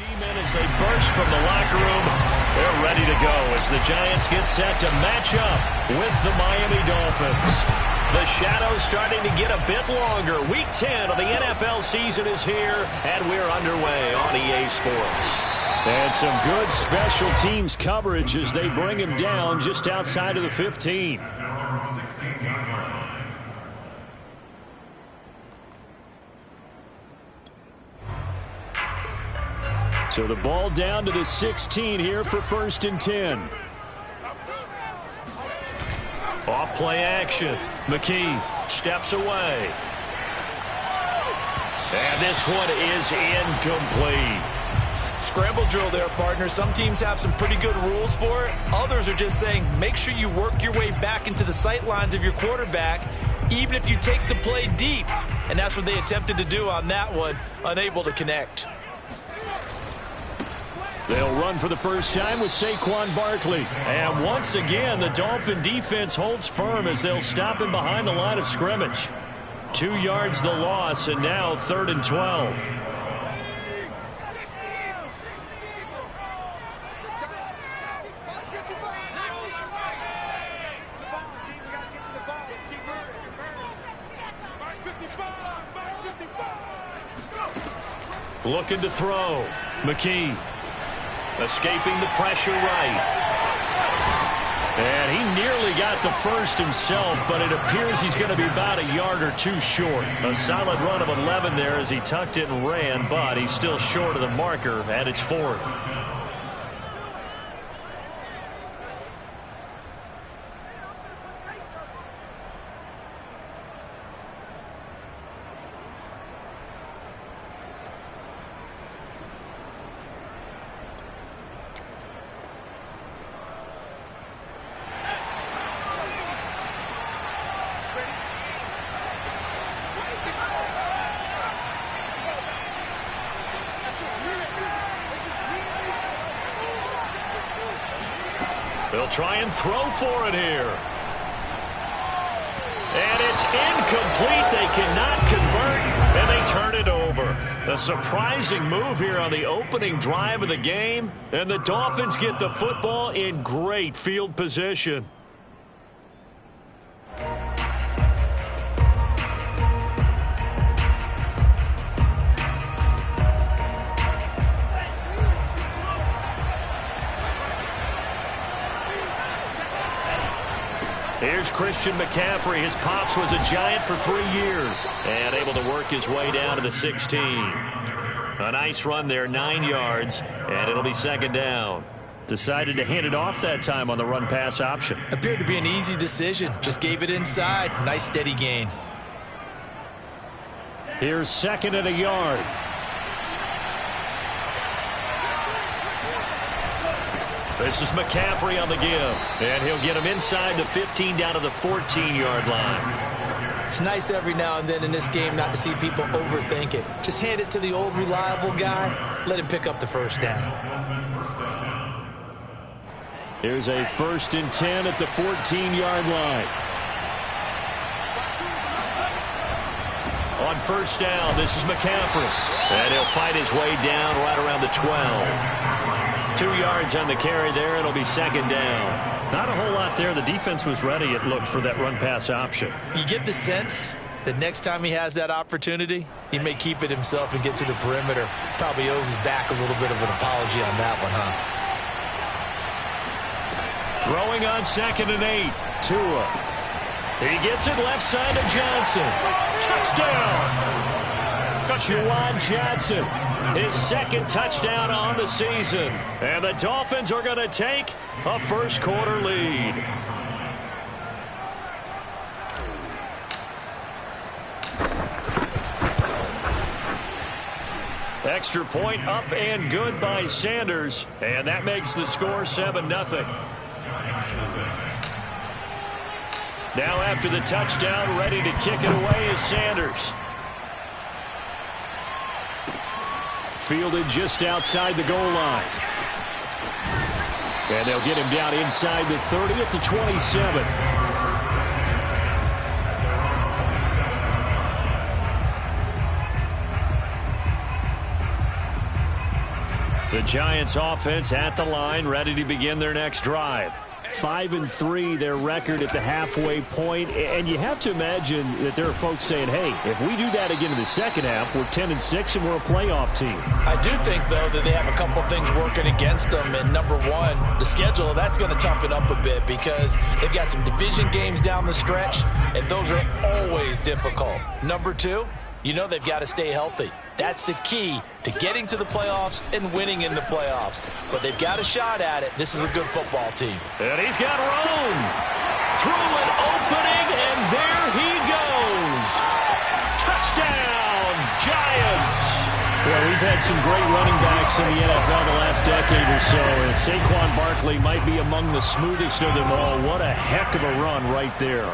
G-men as they burst from the locker room. They're ready to go as the Giants get set to match up with the Miami Dolphins. The shadow's starting to get a bit longer. Week 10 of the NFL season is here, and we're underway on EA Sports. And some good special teams coverage as they bring him down just outside of the 15. So the ball down to the 16 here for 1st and 10. Off play action. McKee steps away. And this one is incomplete. Scramble drill there, partner. Some teams have some pretty good rules for it. Others are just saying make sure you work your way back into the sight lines of your quarterback, even if you take the play deep. And that's what they attempted to do on that one, unable to connect. They'll run for the first time with Saquon Barkley. And once again, the Dolphin defense holds firm as they'll stop him behind the line of scrimmage. 2 yards the loss, and now 3rd and 12. Looking to throw. McKee. Escaping the pressure right. And he nearly got the first himself, but it appears he's going to be about a yard or two short. A solid run of 11 there as he tucked it and ran, but he's still short of the marker, and it's 4th. They'll try and throw for it here. And it's incomplete. They cannot convert, and they turn it over. A surprising move here on the opening drive of the game, and the Dolphins get the football in great field position. Here's Christian McCaffrey. His pops was a Giant for 3 years and able to work his way down to the 16. A nice run there, 9 yards, and it'll be 2nd down. Decided to hand it off that time on the run-pass option. Appeared to be an easy decision. Just gave it inside. Nice steady gain. Here's 2nd and a yard. This is McCaffrey on the give, and he'll get him inside the 15 down to the 14-yard line. It's nice every now and then in this game not to see people overthink it. Just hand it to the old reliable guy. Let him pick up the first down. Here's a 1st and 10 at the 14-yard line. On 1st down, this is McCaffrey, and he'll fight his way down right around the 12. 2 yards on the carry there. It'll be 2nd down. Not a whole lot there. The defense was ready, it looked, for that run-pass option. You get the sense that next time he has that opportunity, he may keep it himself and get to the perimeter. Probably owes his back a little bit of an apology on that one, huh? Throwing on 2nd and 8. Tua. He gets it left side to Johnson. Touchdown! Juwan Johnson, his 2nd touchdown on the season. And the Dolphins are going to take a first-quarter lead. Extra point up and good by Sanders. And that makes the score 7-0. Now after the touchdown, ready to kick it away is Sanders. Fielded just outside the goal line. And they'll get him down inside the 30 at the 27. The Giants offense at the line, ready to begin their next drive. 5-3, their record at the halfway point, and you have to imagine that there are folks saying, hey, if we do that again in the second half, we're 10-6 and we're a playoff team. I do think, though, that they have a couple things working against them, and number one, the schedule, that's going to toughen up a bit because they've got some division games down the stretch, and those are always difficult. Number two, you know they've got to stay healthy. That's the key to getting to the playoffs and winning in the playoffs. But they've got a shot at it. This is a good football team. And he's got room. Through an opening, and there he goes. Touchdown, Giants. Well, we've had some great running backs in the NFL the last decade or so, and Saquon Barkley might be among the smoothest of them all. What a heck of a run right there.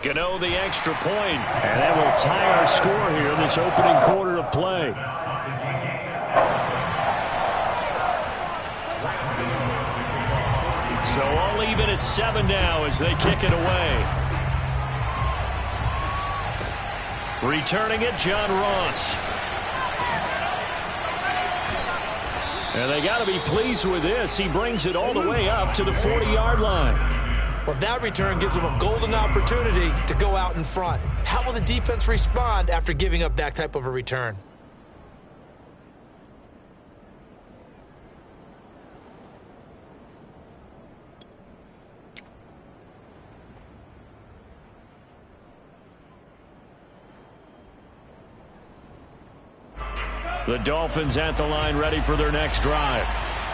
Gano the extra point, and that will tie our score here in this opening quarter of play. So all even at 7 now as they kick it away. Returning it, John Ross. And they got to be pleased with this. He brings it all the way up to the 40-yard line. Well, that return gives them a golden opportunity to go out in front. How will the defense respond after giving up that type of a return? The Dolphins at the line ready for their next drive.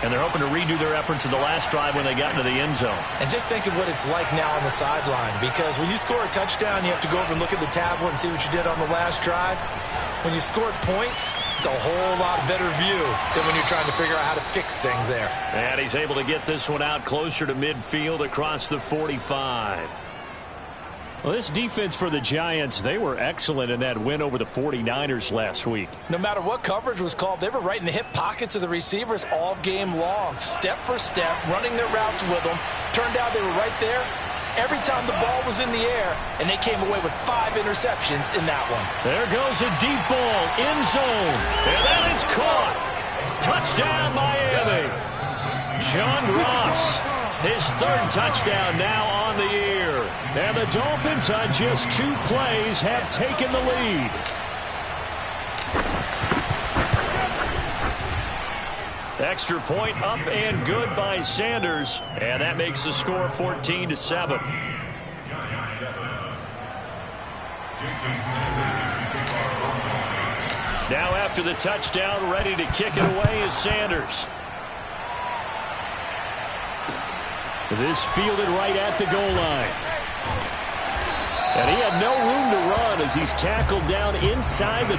And they're hoping to redo their efforts in the last drive when they got into the end zone. And just think of what it's like now on the sideline, because when you score a touchdown, you have to go over and look at the tablet and see what you did on the last drive. When you scored points, it's a whole lot better view than when you're trying to figure out how to fix things there. And he's able to get this one out closer to midfield across the 45. Well, this defense for the Giants, they were excellent in that win over the 49ers last week. No matter what coverage was called, they were right in the hip pockets of the receivers all game long, step for step, running their routes with them. Turned out they were right there every time the ball was in the air, and they came away with 5 interceptions in that one. There goes a deep ball, end zone, and that is caught. Touchdown, Miami. John Ross, his 3rd touchdown now on the year. And the Dolphins on just 2 plays have taken the lead. Extra point up and good by Sanders. And that makes the score 14-7. Now after the touchdown, ready to kick it away is Sanders. This fielded right at the goal line. And he had no room to run as he's tackled down inside the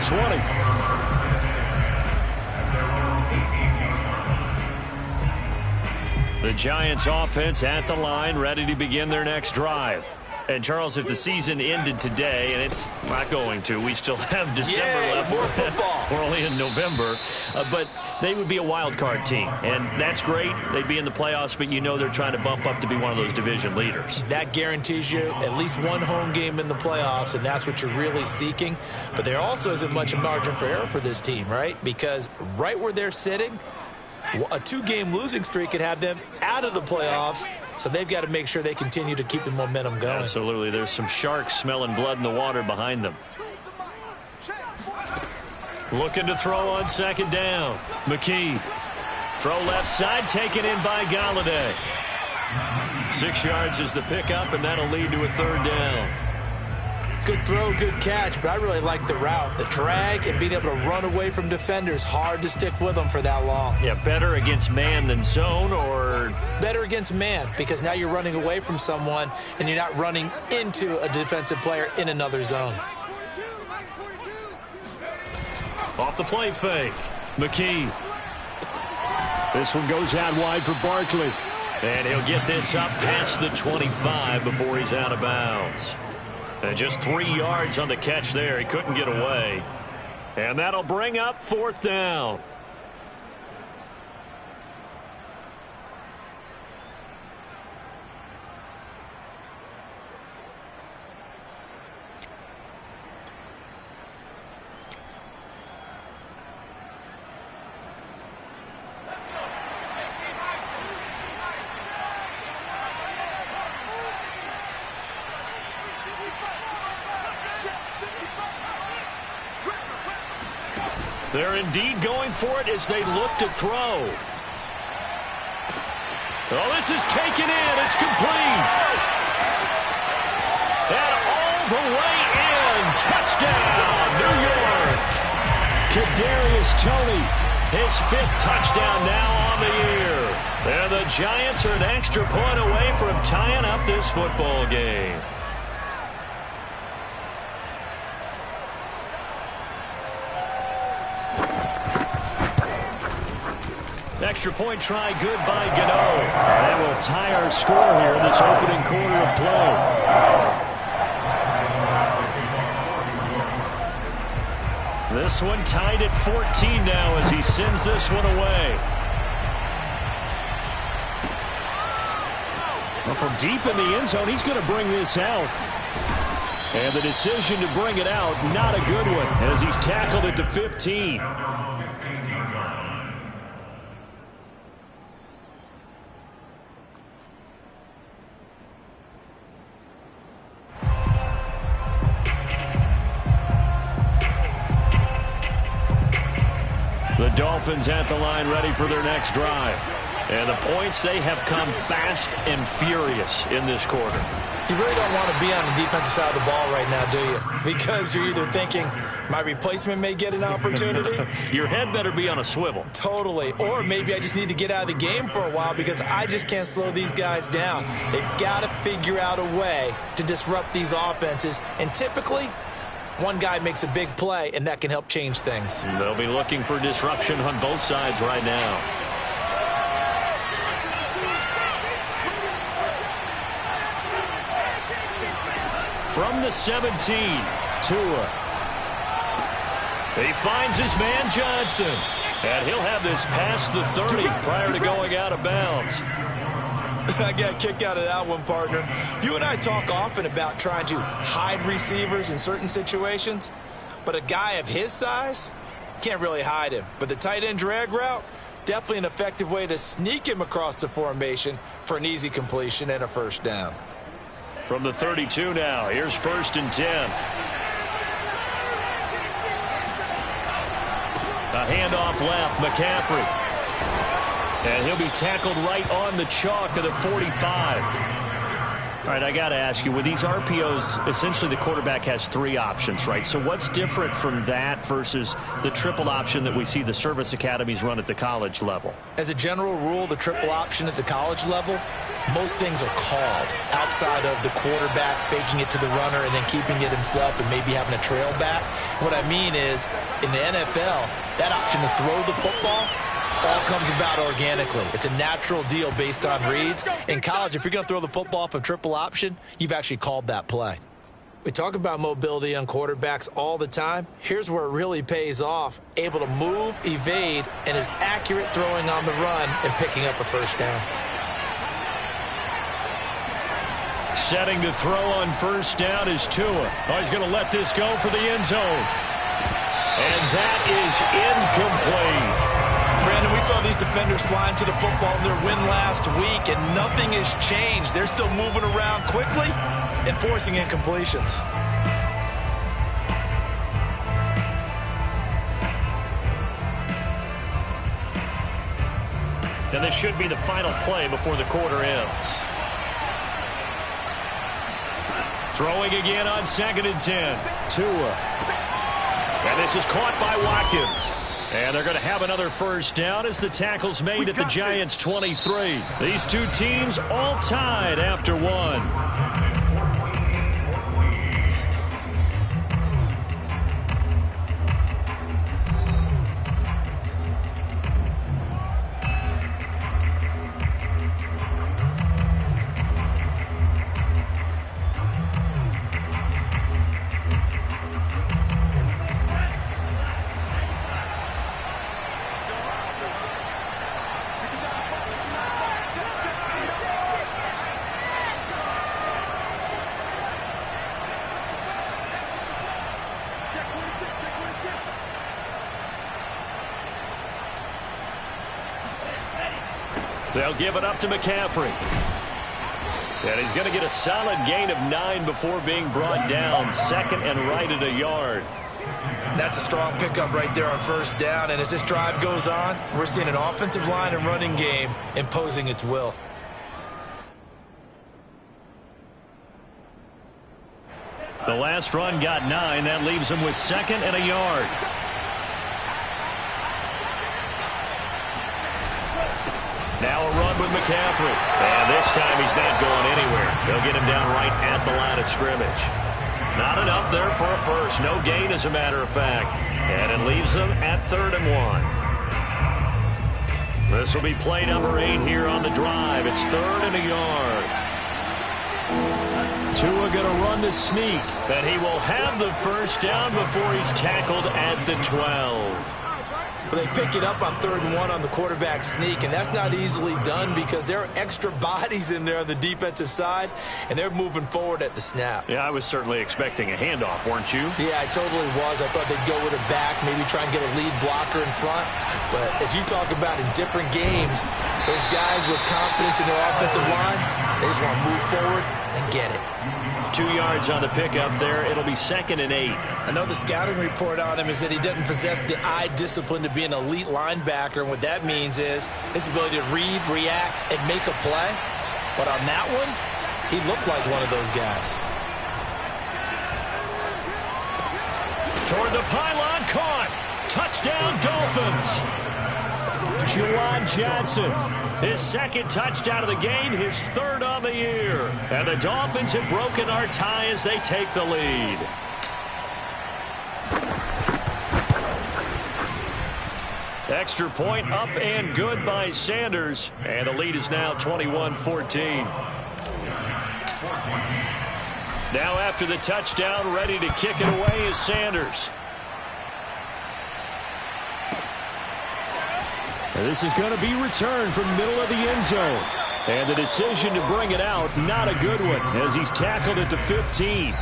20. The Giants offense at the line, ready to begin their next drive. And, Charles, if the season ended today, and it's not going to, we still have December left. More football. We're only in November. But they would be a wild card team. And that's great. They'd be in the playoffs, but you know they're trying to bump up to be one of those division leaders. That guarantees you at least one home game in the playoffs, and that's what you're really seeking. But there also isn't much margin for error for this team, right? Because right where they're sitting, a 2-game losing streak could have them out of the playoffs, so they've got to make sure they continue to keep the momentum going. Absolutely. There's some sharks smelling blood in the water behind them. Looking to throw on 2nd down. McKee. Throw left side, taken in by Galladay. 6 yards is the pickup, and that'll lead to a 3rd down. Good throw, good catch, but I really like the route. The drag and being able to run away from defenders, hard to stick with them for that long. Yeah, better against man than zone, or? Better against man, because now you're running away from someone and you're not running into a defensive player in another zone. Off the play fake. McKee. This one goes out wide for Barkley. And he'll get this up past the 25 before he's out of bounds. And just 3 yards on the catch there. He couldn't get away. And that'll bring up 4th down. They're indeed going for it as they look to throw. Oh, this is taken in. It's complete. And all the way in. Touchdown, New York. Kadarius Toney, his 5th touchdown now on the year. And the Giants are an extra point away from tying up this football game. Extra point try good by Gano. That will tie our score here in this opening quarter of play. This one tied at 14 now as he sends this one away. Well, from deep in the end zone, he's going to bring this out. And the decision to bring it out, not a good one, as he's tackled at the 15. The Dolphins at the line ready for their next drive. And the points, they have come fast and furious in this quarter. You really don't want to be on the defensive side of the ball right now, do you? Because you're either thinking, my replacement may get an opportunity. Your head better be on a swivel. Totally. Or maybe I just need to get out of the game for a while because I just can't slow these guys down. They've got to figure out a way to disrupt these offenses. And typically, one guy makes a big play, and that can help change things. They'll be looking for disruption on both sides right now. From the 17, Tua. He finds his man Johnson. And he'll have this past the 30 prior to going out of bounds. I got a kick out of that one, partner. You and I talk often about trying to hide receivers in certain situations, but a guy of his size can't really hide him. But the tight end drag route, definitely an effective way to sneak him across the formation for an easy completion and a first down. From the 32 now, here's 1st and 10. A handoff left, McCaffrey. And he'll be tackled right on the chalk of the 45. All right, I got to ask you, with these RPOs, essentially the quarterback has 3 options, right? So what's different from that versus the triple option that we see the service academies run at the college level? As a general rule, the triple option at the college level, most things are called outside of the quarterback faking it to the runner and then keeping it himself and maybe having a trail back. What I mean is, in the NFL, that option to throw the football all comes about organically. It's a natural deal based on reads. In college, if you're going to throw the football off a triple option, you've actually called that play. We talk about mobility on quarterbacks all the time. Here's where it really pays off. Able to move, evade, and is accurate throwing on the run and picking up a first down. Setting to throw on 1st down is Tua. Oh, he's going to let this go for the end zone. And that is incomplete. Brandon, we saw these defenders flying to the football in their win last week, and nothing has changed. They're still moving around quickly and forcing incompletions. And this should be the final play before the quarter ends. Throwing again on 2nd and 10. Tua. And this is caught by Watkins. And they're going to have another first down as the tackle's made at the Giants' 23. These two teams all tied after 1. They'll give it up to McCaffrey. And he's going to get a solid gain of 9 before being brought down. 2nd and right at a yard. And that's a strong pickup right there on first down. And as this drive goes on, we're seeing an offensive line and running game imposing its will. The last run got 9. That leaves him with 2nd and a yard. Now a run with McCaffrey. And this time he's not going anywhere. They'll get him down right at the line of scrimmage. Not enough there for a first. No gain, as a matter of fact. And it leaves them at 3rd and 1. This will be play number 8 here on the drive. It's 3rd and a yard. Tua going to run the sneak, but he will have the first down before he's tackled at the 12. They pick it up on 3rd and 1 on the quarterback sneak, and that's not easily done because there are extra bodies in there on the defensive side, and they're moving forward at the snap. Yeah, I was certainly expecting a handoff, weren't you? Yeah, I totally was. I thought they'd go with it back, maybe try and get a lead blocker in front. But as you talk about in different games, those guys with confidence in their offensive line, they just want to move forward and get it. 2 yards on the pickup there. It'll be 2nd and 8. Another scouting report on him is that he doesn't possess the eye discipline to be an elite linebacker. And what that means is his ability to read, react, and make a play. But on that one, he looked like one of those guys. Toward the pylon, caught. Touchdown, Dolphins. Juwan Johnson, his 2nd touchdown of the game, his 3rd on the year. And the Dolphins have broken our tie as they take the lead. Extra point up and good by Sanders. And the lead is now 21-14. Now after the touchdown, ready to kick it away is Sanders. And this is going to be returned from middle of the end zone. And the decision to bring it out, not a good one, as he's tackled at the 15.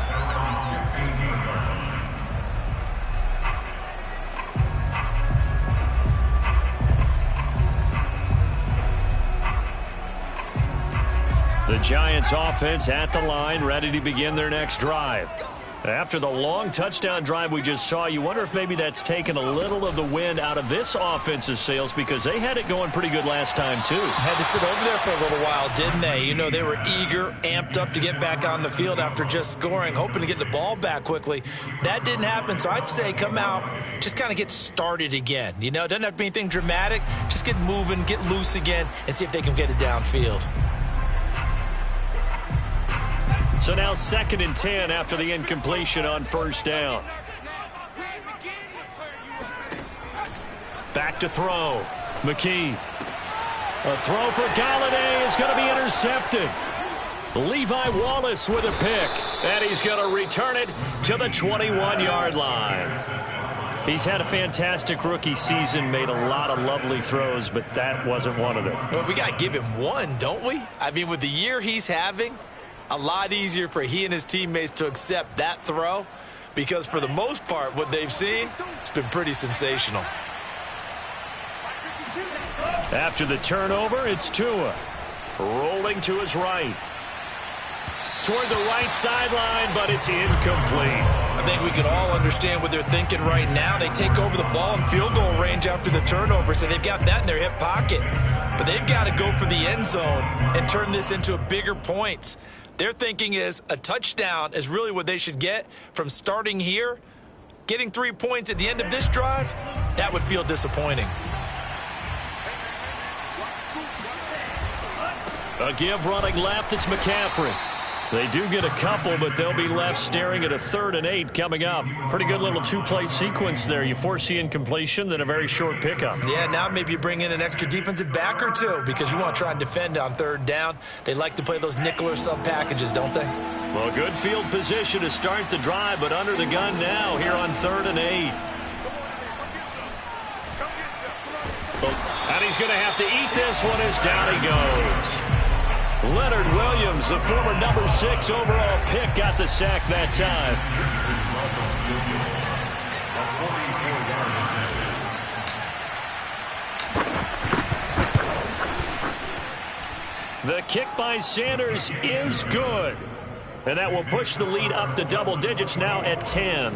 The Giants offense at the line, ready to begin their next drive. After the long touchdown drive we just saw, you wonder if maybe that's taken a little of the wind out of this offensive sails, because they had it going pretty good last time, too. Had to sit over there for a little while, didn't they? You know, they were eager, amped up to get back on the field after just scoring, hoping to get the ball back quickly. That didn't happen, so I'd say come out, just kind of get started again. You know, it doesn't have to be anything dramatic. Just get moving, get loose again, and see if they can get it downfield. So now 2nd and 10 after the incompletion on first down. Back to throw. McKee. A throw for Galladay is going to be intercepted. Levi Wallace with a pick. And he's going to return it to the 21-yard line. He's had a fantastic rookie season, made a lot of lovely throws, but that wasn't one of them. Well, we got to give him one, don't we? I mean, with the year he's having, a lot easier for he and his teammates to accept that throw, because for the most part, what they've seen, it's been pretty sensational. After the turnover, it's Tua. Rolling to his right. Toward the right sideline, but it's incomplete. I think we can all understand what they're thinking right now. They take over the ball in field goal range after the turnover, so they've got that in their hip pocket. But they've got to go for the end zone and turn this into a bigger points. Their thinking is a touchdown is really what they should get from starting here. Getting 3 points at the end of this drive, that would feel disappointing. A give running left, it's McCaffrey. They do get a couple, but they'll be left staring at a 3rd and 8 coming up. Pretty good little two-play sequence there. You force the incompletion, then a very short pickup. Yeah, now maybe you bring in an extra defensive back or two, because you want to try and defend on 3rd down. They like to play those nickel or sub packages, don't they? Well, good field position to start the drive, but under the gun now here on 3rd and 8. And he's going to have to eat this one as down he goes. Leonard Williams, the former number 6 overall pick, got the sack that time. The kick by Sanders is good. And that will push the lead up to double digits now at 10.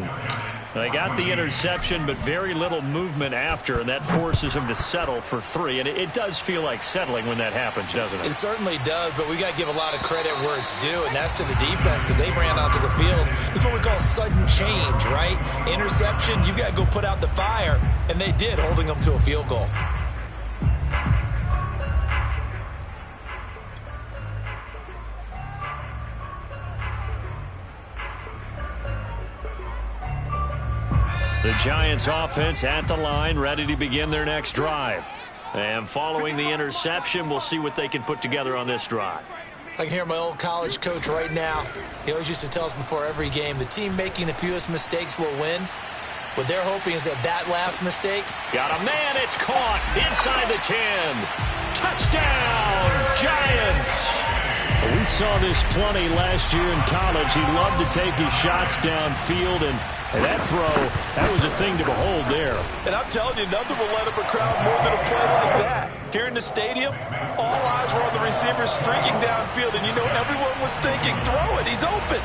They got the interception, but very little movement after, and that forces him to settle for 3. And it does feel like settling when that happens, doesn't it? It certainly does, but we got to give a lot of credit where it's due, and that's to the defense because they ran onto the field. This is what we call sudden change, right? Interception, you got to go put out the fire, and they did, holding them to a field goal. The Giants offense at the line, ready to begin their next drive. And following the interception, we'll see what they can put together on this drive. I can hear my old college coach right now. He always used to tell us before every game, the team making the fewest mistakes will win. What they're hoping is that last mistake. Got a man, it's caught inside the 10. Touchdown, Giants! We saw this plenty last year in college. He loved to take his shots downfield, and that throw, that was a thing to behold there. And I'm telling you, nothing will let up a crowd more than a play like that. Here in the stadium, all eyes were on the receiver streaking downfield, and you know everyone was thinking, throw it, he's open.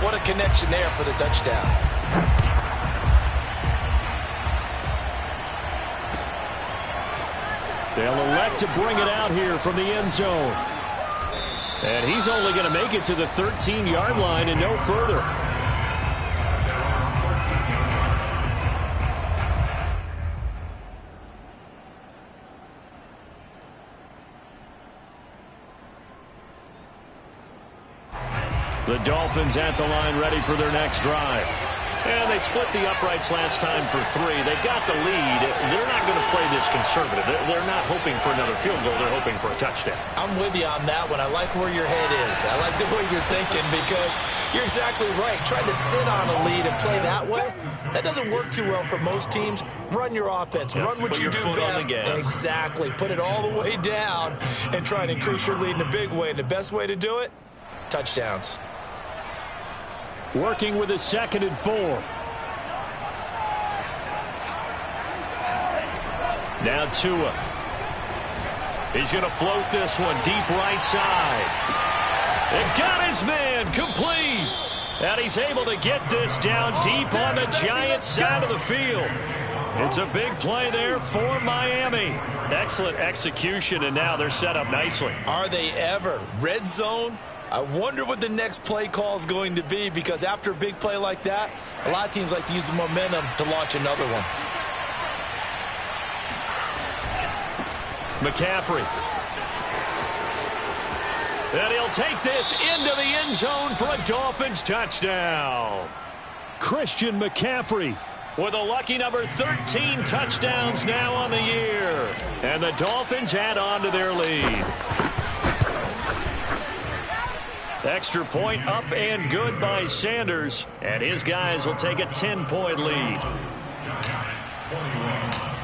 What a connection there for the touchdown. They'll elect to bring it out here from the end zone. And he's only going to make it to the 13-yard line and no further. The Dolphins at the line ready for their next drive. And they split the uprights last time for 3. They've got the lead. They're not going to play this conservative. They're not hoping for another field goal. They're hoping for a touchdown. I'm with you on that one. I like where your head is. I like the way you're thinking because you're exactly right. Trying to sit on a lead and play that way, that doesn't work too well for most teams. Run your offense. Run what you do best. Exactly. Put it all the way down and try and increase your lead in a big way. And the best way to do it, touchdowns. Working with a 2nd and 4. Now Tua. He's going to float this one deep right side. And got his man complete. And he's able to get this down deep on the Giants side of the field. It's a big play there for Miami. Excellent execution, and now they're set up nicely. Are they ever? Red zone? I wonder what the next play call is going to be because after a big play like that, a lot of teams like to use the momentum to launch another one. McCaffrey. And he'll take this into the end zone for a Dolphins touchdown. Christian McCaffrey with a lucky number 13 touchdowns now on the year. And the Dolphins add on to their lead. Extra point up and good by Sanders. And his guys will take a 10-point lead.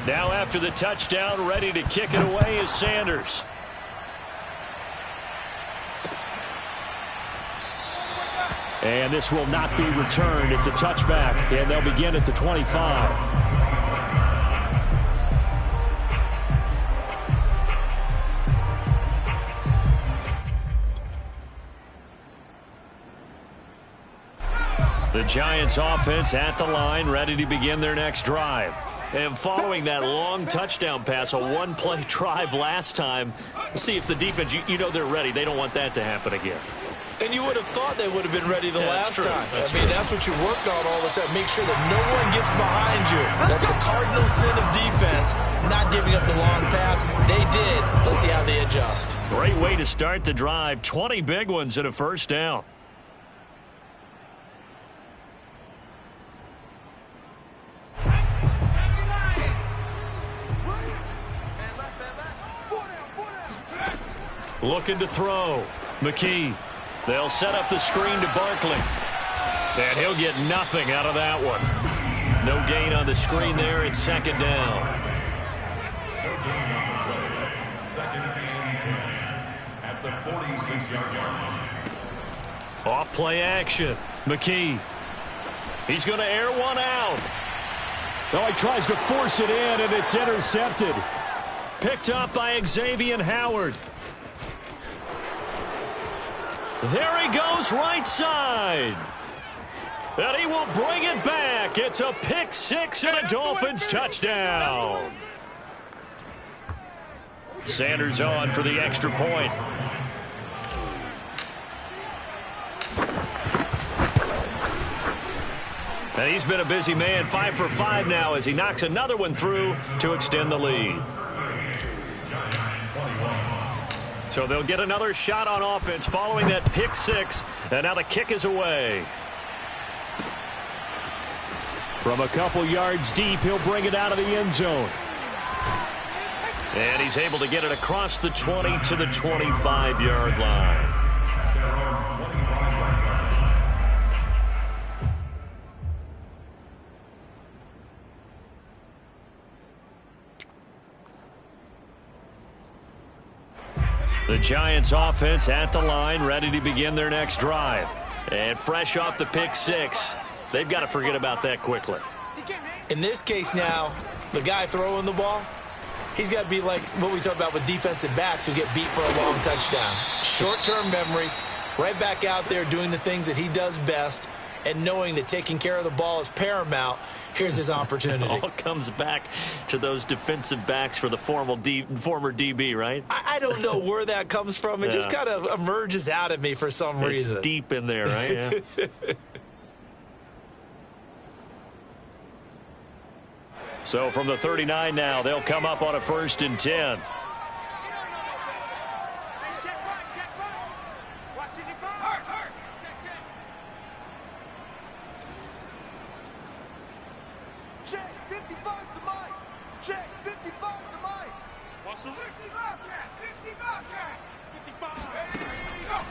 Now after the touchdown, ready to kick it away is Sanders. And this will not be returned. It's a touchback, and they'll begin at the 25. The Giants offense at the line, ready to begin their next drive. And following that long touchdown pass, a one-play drive last time, see if the defense, you know they're ready. They don't want that to happen again. And you would have thought they would have been ready the last time. That's what you work on all the time. Make sure that no one gets behind you. That's the cardinal sin of defense, not giving up the long pass. They did. Let's see how they adjust. Great way to start the drive. 20 big ones and a first down. Looking to throw. McKee. They'll set up the screen to Barkley. And he'll get nothing out of that one. No gain on the screen there. It's 2nd down. Second and 10 at the 46-yard line. Off play action. McKee. He's going to air one out. Oh, he tries to force it in, and it's intercepted. Picked up by Xavier Howard. There he goes right side. And he will bring it back. It's a pick six and a Dolphins touchdown. Sanders on for the extra point. And he's been a busy man, 5 for 5 now as he knocks another one through to extend the lead. So they'll get another shot on offense following that pick six, and now the kick is away. From a couple yards deep, he'll bring it out of the end zone. And he's able to get it across the 20 to the 25-yard line. The Giants offense at the line, ready to begin their next drive. And fresh off the pick six, they've got to forget about that quickly. In this case now, the guy throwing the ball, he's got to be like what we talk about with defensive backs who get beat for a long touchdown. Short-term memory, right back out there doing the things that he does best, and knowing that taking care of the ball is paramount. Here's his opportunity. It all comes back to those defensive backs for the former DB, right? I don't know where that comes from. It just kind of emerges out of me for some reason. It's deep in there, right? Yeah. So from the 39 now, they'll come up on a 1st and 10.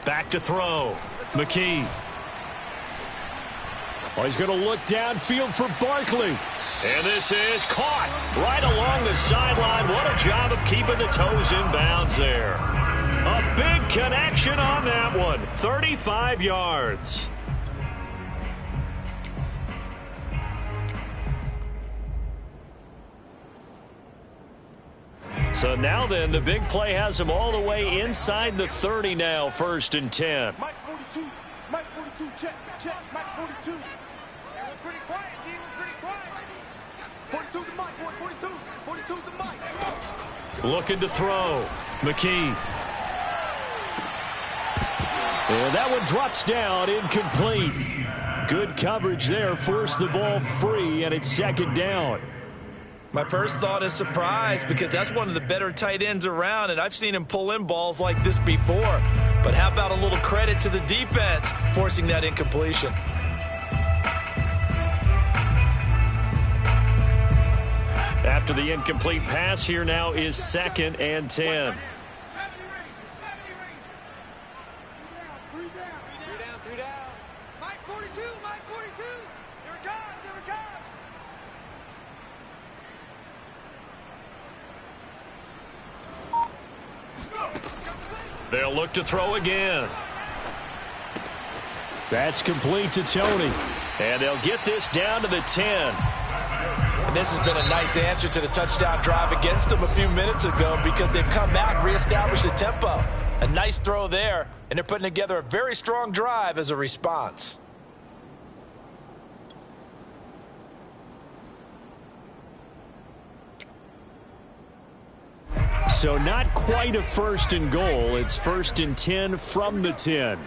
Back to throw. McKee. Oh, he's going to look downfield for Barkley. And this is caught right along the sideline. What a job of keeping the toes in bounds there. A big connection on that one. 35 yards. So now then, the big play has him all the way inside the 30 now, 1st and 10. Mike 42, Mike 42, check, Mike 42. We're pretty quiet, D, we're pretty quiet. 42's the Mike, boy, 42's the Mike. Looking to throw. McKee. And that one drops down, incomplete. Good coverage there, forced the ball free, and it's 2nd down. My first thought is surprise because that's one of the better tight ends around, and I've seen him pull in balls like this before. But how about a little credit to the defense forcing that incompletion? After the incomplete pass, here now is 2nd and 10. Mike 42, Mike 42. Here it comes, here it comes. They'll look to throw again. That's complete to Tony. And they'll get this down to the 10. And this has been a nice answer to the touchdown drive against them a few minutes ago because they've come back and reestablished the tempo. A nice throw there, and they're putting together a very strong drive as a response. So not quite a 1st and goal. It's 1st and 10 from the 10.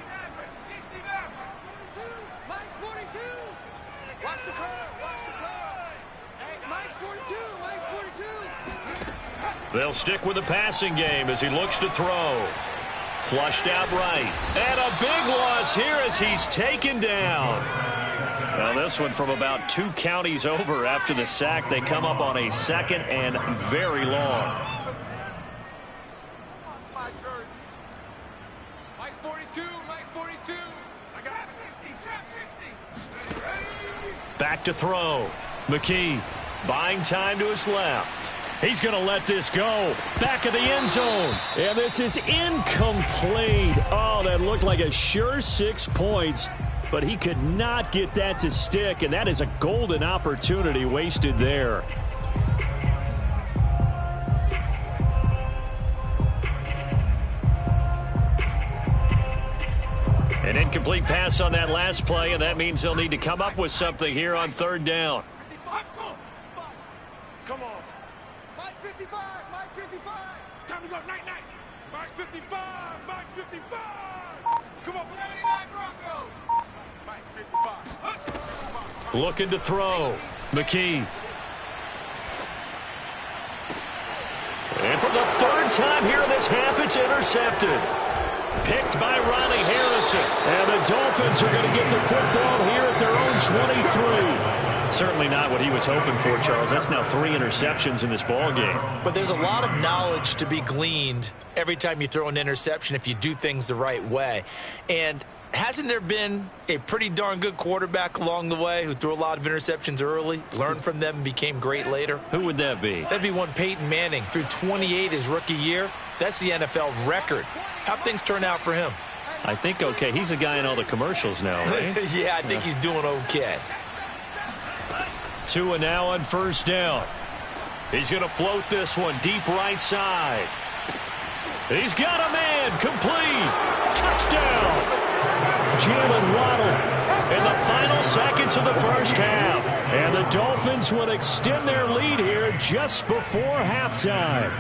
Mike's 42. Watch the curve, watch the curve. Hey, Mike's 42, Mike's 42. They'll stick with the passing game as he looks to throw. Flushed out right. And a big loss here as he's taken down. Now this one from about 2 counties over after the sack. They come up on a 2nd and very long. Mike 42, Mike 42. I got 60, 60. Back to throw. McKee buying time to his left. He's going to let this go. Back of the end zone. And this is incomplete. Oh, that looked like a sure 6 points. But he could not get that to stick. And that is a golden opportunity wasted there. An incomplete pass on that last play, and that means they'll need to come up with something here on third down. Come on. Mike 55, Mike 55. Time to go, night. Mike 55, Mike 55. Come on. 79 Broncos. Mike 55. Looking to throw. McKee. And for the third time here in this half, it's intercepted. Picked by Ronnie Harrison. And the Dolphins are going to get the football here at their own 23. Certainly not what he was hoping for, Charles. That's now 3 interceptions in this ball game. But there's a lot of knowledge to be gleaned every time you throw an interception if you do things the right way. And hasn't there been a pretty darn good quarterback along the way who threw a lot of interceptions early, learned from them, and became great later? Who would that be? That'd be one Peyton Manning. Threw 28 his rookie year. That's the NFL record. How'd things turn out for him? I think okay. He's a guy in all the commercials now, right? Yeah, I think he's doing okay. Tua now on first down. He's going to float this one deep right side. He's got a man. Complete. Touchdown. Jalen Waddle in the final seconds of the first half. And the Dolphins will extend their lead here just before halftime.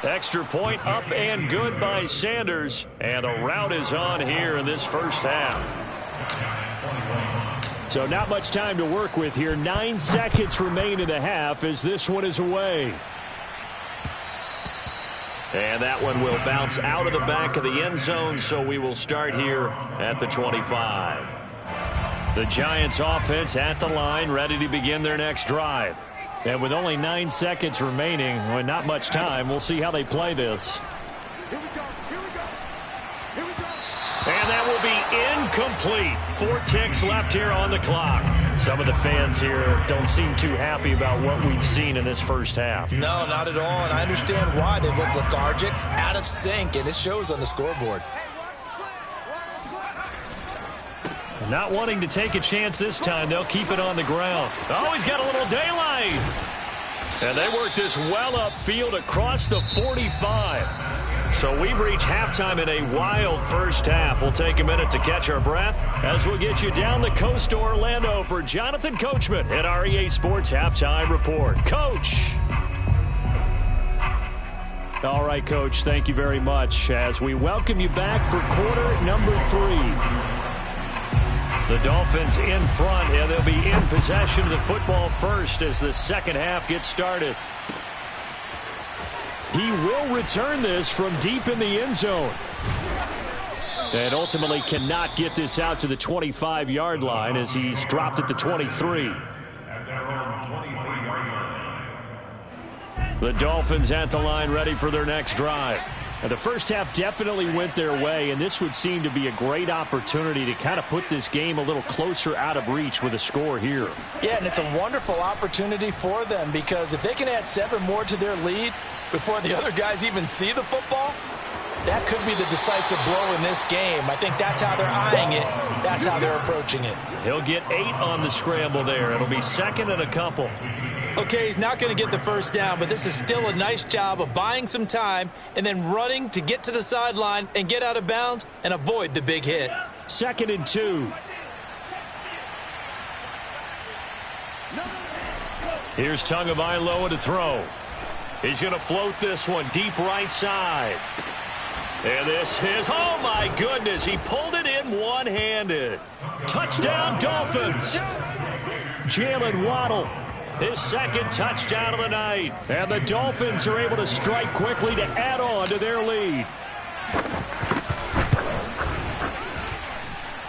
Extra point up and good by Sanders. And the route is on here in this first half. So not much time to work with here. 9 seconds remain in the half as this one is away. And that one will bounce out of the back of the end zone, so we will start here at the 25. The Giants offense at the line, ready to begin their next drive. And with only 9 seconds remaining, well, not much time, we'll see how they play this. Here we go. And that will be incomplete. 4 ticks left here on the clock. Some of the fans here don't seem too happy about what we've seen in this first half. No, not at all, and I understand why. They look lethargic, out of sync, and it shows on the scoreboard. Not wanting to take a chance this time. They'll keep it on the ground. Oh, he's got a little daylight. And they work this well upfield across the 45. So we've reached halftime in a wild first half. We'll take a minute to catch our breath as we'll get you down the coast to Orlando for Jonathan Coachman at our EA Sports Halftime Report. Coach. All right, Coach, thank you very much as we welcome you back for quarter number 3. The Dolphins in front, and they'll be in possession of the football first as the second half gets started. He will return this from deep in the end zone. And ultimately cannot get this out to the 25-yard line as he's dropped at the 23. The Dolphins at the line ready for their next drive. And the first half definitely went their way, and this would seem to be a great opportunity to kind of put this game a little closer out of reach with a score here. Yeah, and it's a wonderful opportunity for them because if they can add 7 more to their lead before the other guys even see the football, that could be the decisive blow in this game. I think that's how they're eyeing it. That's how they're approaching it. He'll get 8 on the scramble there. It'll be second and a couple. Okay, he's not going to get the first down, but this is still a nice job of buying some time and then running to get to the sideline and get out of bounds and avoid the big hit. Second and 2. Here's Tagovailoa to throw. He's going to float this one deep right side. And this is, oh my goodness, he pulled it in one-handed. Touchdown Dolphins. Jalen Waddle. His second touchdown of the night. And the Dolphins are able to strike quickly to add on to their lead.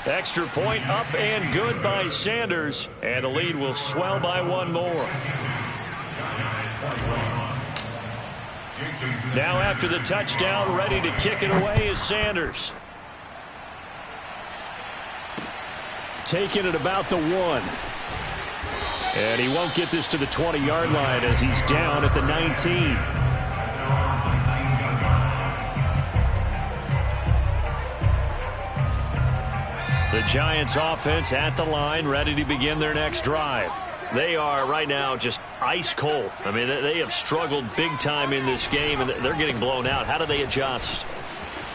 Extra point up and good by Sanders. And the lead will swell by 1 more. Now after the touchdown, ready to kick it away is Sanders. Taking it about the 1. And he won't get this to the 20-yard line as he's down at the 19. The Giants offense at the line, ready to begin their next drive. They are right now just ice cold. I mean, they have struggled big time in this game, and they're getting blown out. How do they adjust?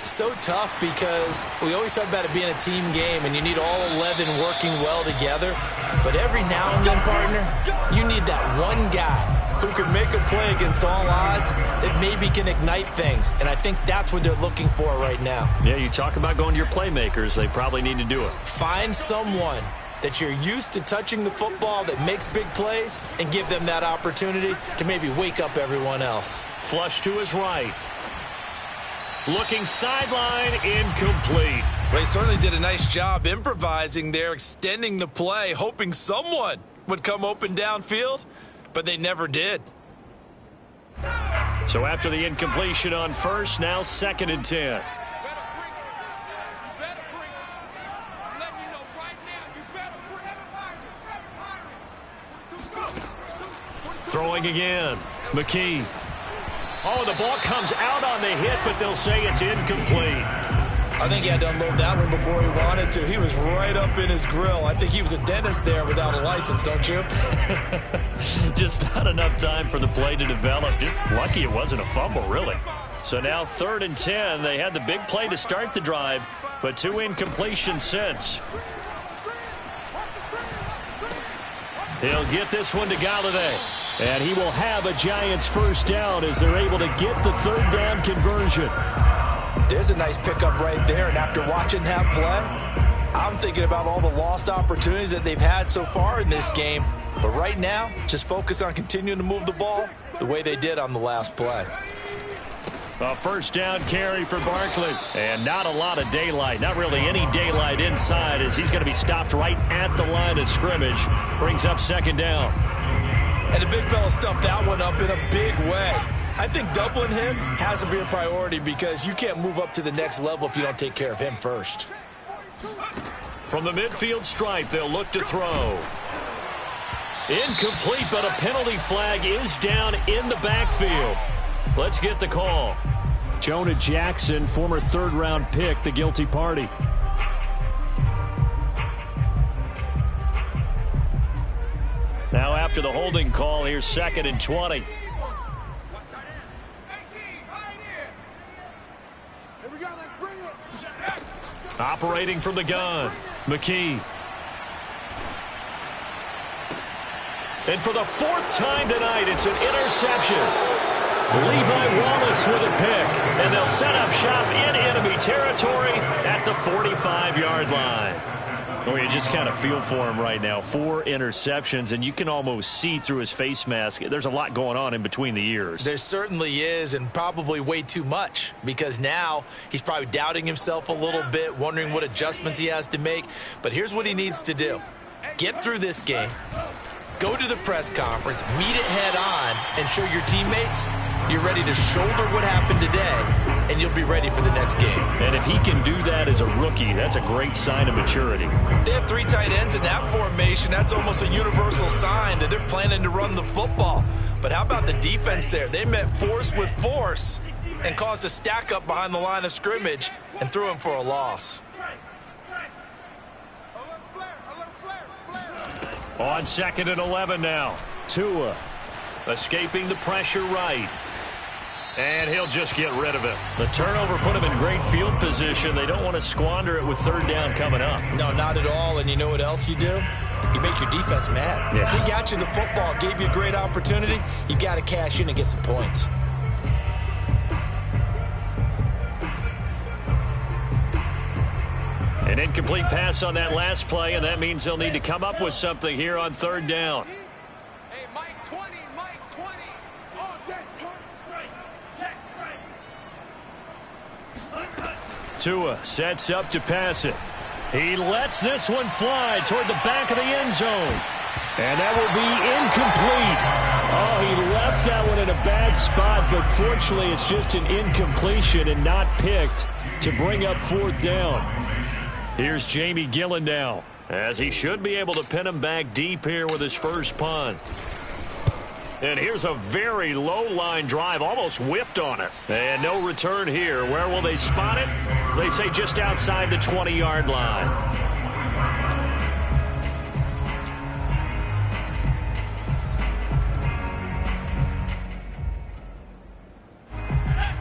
So tough because we always talk about it being a team game, and you need all 11 working well together. But every now and then, partner, you need that one guy who can make a play against all odds that maybe can ignite things. And I think that's what they're looking for right now. Yeah, you talk about going to your playmakers. They probably need to do it. Find someone that you're used to touching the football that makes big plays and give them that opportunity to maybe wake up everyone else. Flush to his right. Looking sideline, incomplete. Well, he certainly did a nice job improvising there, extending the play, hoping someone would come open downfield, but they never did. So after the incompletion on first, now 2nd and 10. Throwing again. McKee. Oh, the ball comes out on the hit, but they'll say it's incomplete. I think he had to unload that one before he wanted to. He was right up in his grill. I think he was a dentist there without a license, don't you? Just not enough time for the play to develop. Just lucky it wasn't a fumble, really. So now 3rd and 10. They had the big play to start the drive, but 2 incompletions since. He'll get this one to Galladay. And he will have a Giants first down as they're able to get the 3rd down conversion. There's a nice pickup right there, and after watching that play, I'm thinking about all the lost opportunities that they've had so far in this game. But right now, just focus on continuing to move the ball the way they did on the last play. A first down carry for Barkley. And not a lot of daylight. Not really any daylight inside as he's going to be stopped right at the line of scrimmage. Brings up 2nd down. And the big fella stuffed that one up in a big way. I think doubling him has to be a priority because you can't move up to the next level if you don't take care of him first. From the midfield stripe, they'll look to throw. Incomplete, but a penalty flag is down in the backfield. Let's get the call. Jonah Jackson, former 3rd-round pick, the guilty party. Now after the holding call, here's 2nd and 20. Here we go, let's bring it. Operating from the gun, McKee. And for the 4th time tonight, it's an interception. Levi Wallace with a pick. And they'll set up shop in enemy territory at the 45-yard line. Oh, you just kind of feel for him right now. 4 interceptions, and you can almost see through his face mask. There's a lot going on in between the ears. There certainly is, and probably way too much, because now he's probably doubting himself a little bit, wondering what adjustments he has to make. But here's what he needs to do. Get through this game, go to the press conference, meet it head on, and show your teammates you're ready to shoulder what happened today, and you'll be ready for the next game. And if he can do that as a rookie, that's a great sign of maturity. They have 3 tight ends in that formation. That's almost a universal sign that they're planning to run the football. But how about the defense there? They met force with force and caused a stack up behind the line of scrimmage and threw him for a loss. On 2nd and 11 now. Tua escaping the pressure right. And he'll just get rid of it. The turnover put him in great field position. They don't want to squander it with 3rd down coming up. No, not at all. And you know what else you do? You make your defense mad. Yeah. He got you the football, gave you a great opportunity. You got to cash in and get some points. An incomplete pass on that last play, and that means they'll need to come up with something here on 3rd down. Hey, Mike 20, Mike 20. All day, Tua sets up to pass it. He lets this one fly toward the back of the end zone. And that will be incomplete. Oh, he left that one in a bad spot, but fortunately it's just an incompletion and not picked to bring up 4th down. Here's Jamie Gillen now, as he should be able to pin him back deep here with his first punt. And here's a very low line drive, almost whiffed on it. And no return here. Where will they spot it? They say just outside the 20-yard line.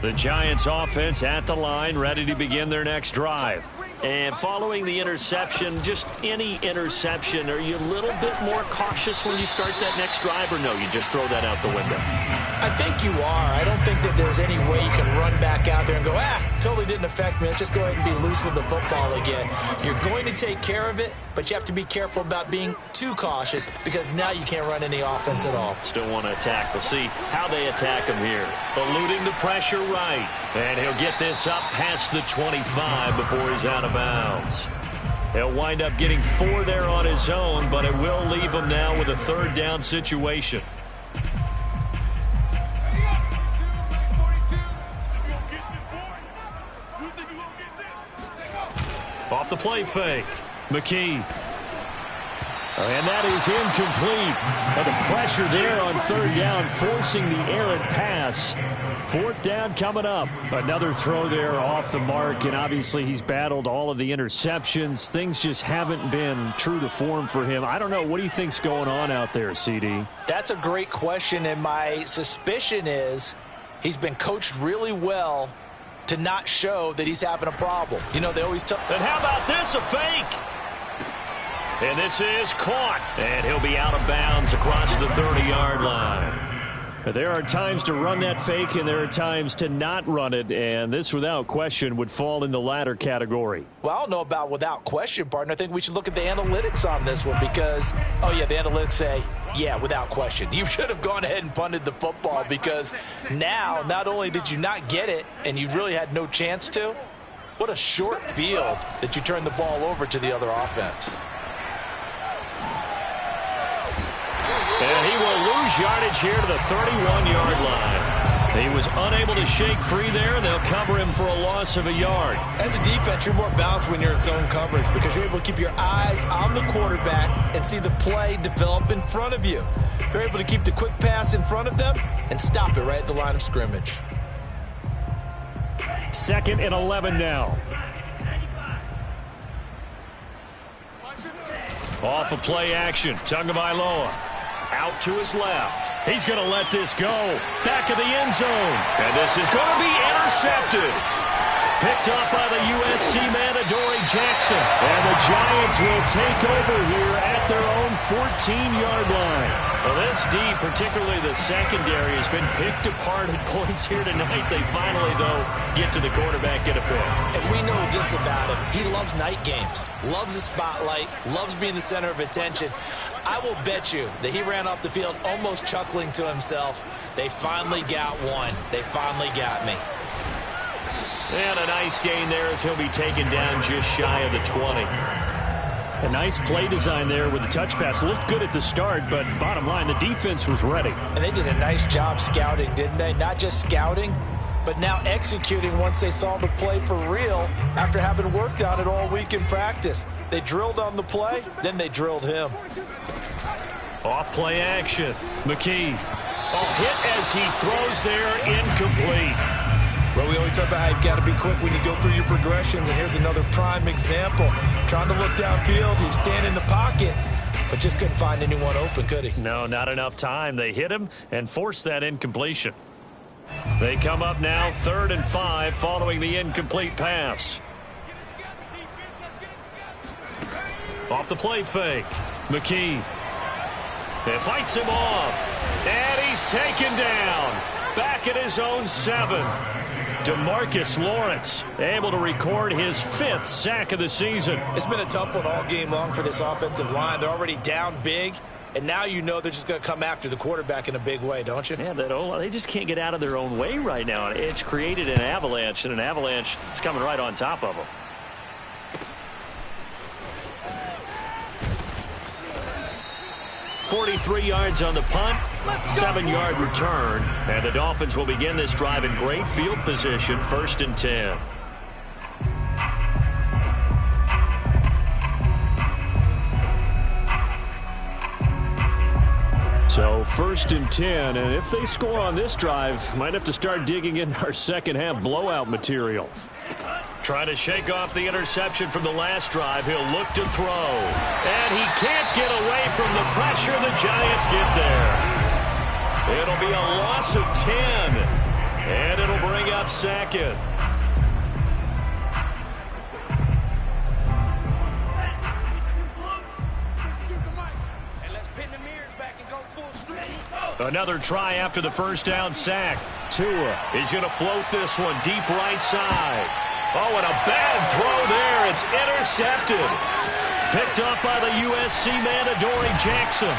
The Giants offense at the line, ready to begin their next drive. And following the interception, just any interception, are you a little bit more cautious when you start that next drive, or no, you just throw that out the window? I think you are. I don't think that there's any way you can run back out there and go, totally didn't affect me. Let's just go ahead and be loose with the football again. You're going to take care of it, but you have to be careful about being too cautious because now you can't run any offense at all. Still want to attack. We'll see how they attack him here. Eluding the pressure right. And he'll get this up past the 25 before he's out of bounds. He'll wind up getting 4 there on his own, but it will leave him now with a third down situation. Off the play fake. McKee. And that is incomplete. And the pressure there on third down, forcing the errant pass. Fourth down coming up. Another throw there off the mark, and obviously he's battled all of the interceptions. Things just haven't been true to form for him. I don't know. What do you think's going on out there, CD? That's a great question, and my suspicion is he's been coached really well to not show that he's having a problem. You know, they always tell. And how about this, a fake? And this is caught. And he'll be out of bounds across the 30-yard line. There are times to run that fake, and there are times to not run it, and this, without question, would fall in the latter category. Well, I don't know about without question, partner. I think we should look at the analytics on this one because, oh, yeah, the analytics say, yeah, without question. You should have gone ahead and punted the football because now not only did you not get it and you really had no chance to, what a short field that you turned the ball over to the other offense. And he will lose yardage here to the 31-yard line. He was unable to shake free there, and they'll cover him for a loss of a yard. As a defense, you're more balanced when you're in zone coverage because you're able to keep your eyes on the quarterback and see the play develop in front of you. You're able to keep the quick pass in front of them and stop it right at the line of scrimmage. 2nd and 11 now. Off of play action, Tagovailoa. Out to his left. He's going to let this go. Back of the end zone. And this is going to be intercepted. Picked up by the USC man, Adoree Jackson. And the Giants will take over here at their own 14-yard line. Well, this D, particularly the secondary, has been picked apart at points here tonight. They finally, though, get to the quarterback, get a pick. And we know this about him. He loves night games, loves the spotlight, loves being the center of attention. I will bet you that he ran off the field almost chuckling to himself. They finally got one. They finally got me. And a nice gain there as he'll be taken down just shy of the 20. A nice play design there with the touch pass. Looked good at the start, but bottom line, the defense was ready. And they did a nice job scouting, didn't they? Not just scouting, but now executing once they saw the play for real after having worked on it all week in practice. They drilled on the play, then they drilled him. Off play action. McKee. Hit as he throws there, incomplete. Well, we always talk about how you've got to be quick when you go through your progressions, and here's another prime example. Trying to look downfield, he was standing in the pocket, but just couldn't find anyone open, could he? No, not enough time. They hit him and forced that incompletion. They come up now 3rd and 5 following the incomplete pass. Off the play fake. McKee. It fights him off. And he's taken down. Back at his own 7. DeMarcus Lawrence able to record his 5th sack of the season. It's been a tough one all game long for this offensive line. They're already down big, and now you know they're just going to come after the quarterback in a big way, don't you? Yeah, they just can't get out of their own way right now. It's created an avalanche, and an avalanche is coming right on top of them. .43 yards on the punt, 7-yard return, and the Dolphins will begin this drive in great field position, 1st and 10. So 1st and 10, and if they score on this drive, might have to start digging in our second half blowout material. Trying to shake off the interception from the last drive. He'll look to throw. And he can't get away from the pressure. The Giants get there. It'll be a loss of 10. And it'll bring up second. Another try after the first down sack. Tua, he's going to float this one deep right side. Oh, and a bad throw there. It's intercepted. Picked up by the USC man, Adoree Jackson.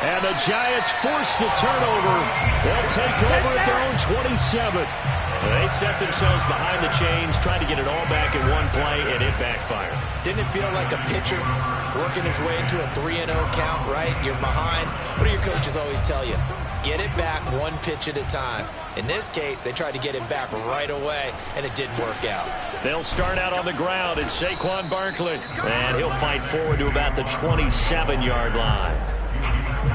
And the Giants force the turnover. They'll take over at their own 27. They set themselves behind the chains, trying to get it all back in one play, and it backfired. Didn't it feel like a pitcher working his way into a 3-0 count, right? You're behind. What do your coaches always tell you? Get it back one pitch at a time. In this case, they tried to get it back right away, and it didn't work out. They'll start out on the ground. It's Saquon Barkley, and he'll fight forward to about the 27-yard line.